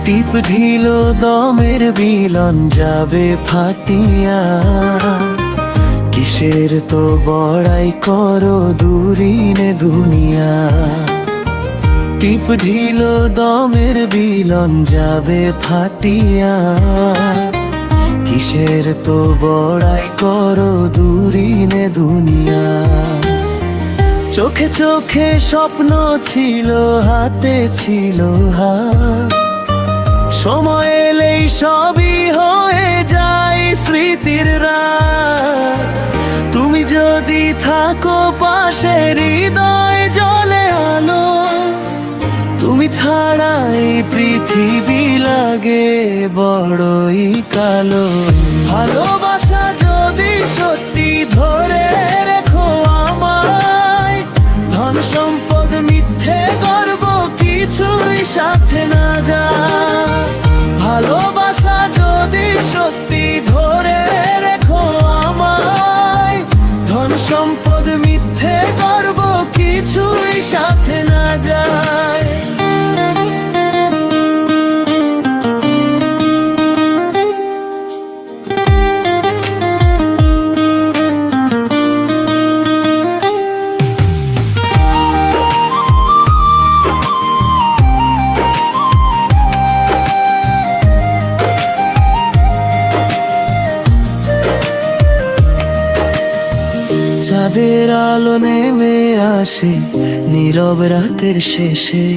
টিপ ঢিল দমের বিলন যাবে ফাটিয়া, কিসের তো বড়াই করো দূরিনে দুনিয়া। টিপ ঢিল দমের বিলন যাবে ফাটিয়া, কিসের তো বড়াই করো দূরিনে দুনিয়া। চোখে চোখে স্বপ্ন ছিল, হাতে ছিল হাত, সময় এলেই সবই হয়ে যায় স্মৃতির রাত। তুমি যদি থাকো পাশে হৃদয় জ্বলে আলো, তুমি ছাড়া এই পৃথিবী লাগে বড়ই কালো। ভালোবাসা যদি সত্যি ধরে রেখো আমায়, ধন সম্পদ মিথ্যে গর্ব কিছুই সাথে না যায়। ভালোবাসা যদি সত্যি ধরে রেখো আমায়, ধন সম্পদ মিথ্যে গর্ব কিছুই সাথে না যায়। চাঁদের আলো নেমে আসে নীরব রাতের শেষে,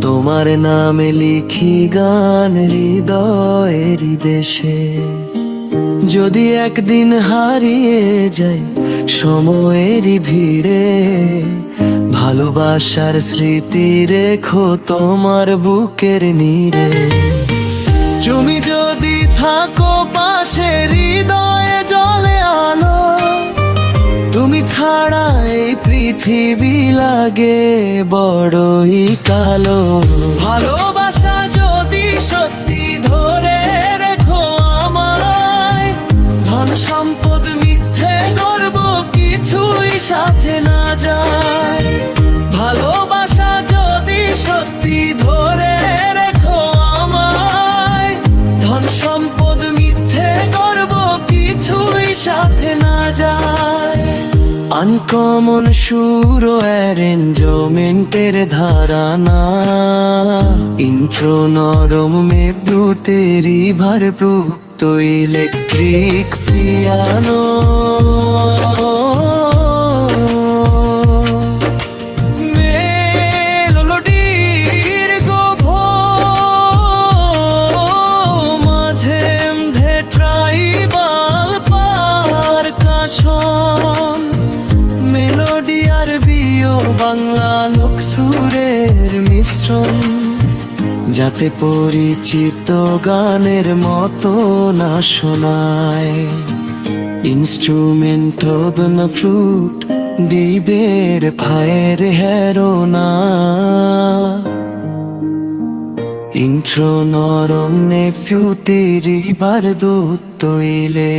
তোমার নামে লিখি গান হৃদয়েরই দেশে। যদি একদিন হারিয়ে যায় সময়েরই ভিড়ে, ভালোবাসার স্মৃতি রেখো তোমার বুকের নীড়ে। তুমি যদি থাকো পাশে হৃদয়ে জ্বলে আলো, তুমি ছাড়া এই পৃথিবী লাগে বড়ই কালো। ভালোবাসা যদি সত্যি ধরে রেখো আমায়, ধন সম্পদ মিথ্যে গর্ব কিছুই সাথে না যায়। ভালোবাসা যদি সত্যি ধরে রেখো আমায়, ধন সম্পদ মিথ্যে গর্ব কিছুই সাথে না যায়। আনকমন সুর অ্যারেঞ্জমেন্টের ধারানা, ইন্ট্রো নরম মেঘদূতেরই ভারপ্রাপ্ত ইলেকট্রিক পিয়ানো। মেলোডির গভীর মাঝে ট্রাইবাল পারকাশন, মেলোডি আরবিও বাংলা লোকসুরের মিশ্রণ, যাতে পরিচিত গানের মতো না শোনায়। ইনস্ট্রুমেন্ট না ফ্লুট দিবের ফায়ের হেরোনা, ইন্ট্রো নরম নেফিউ তেরি বারদুত তৈলে।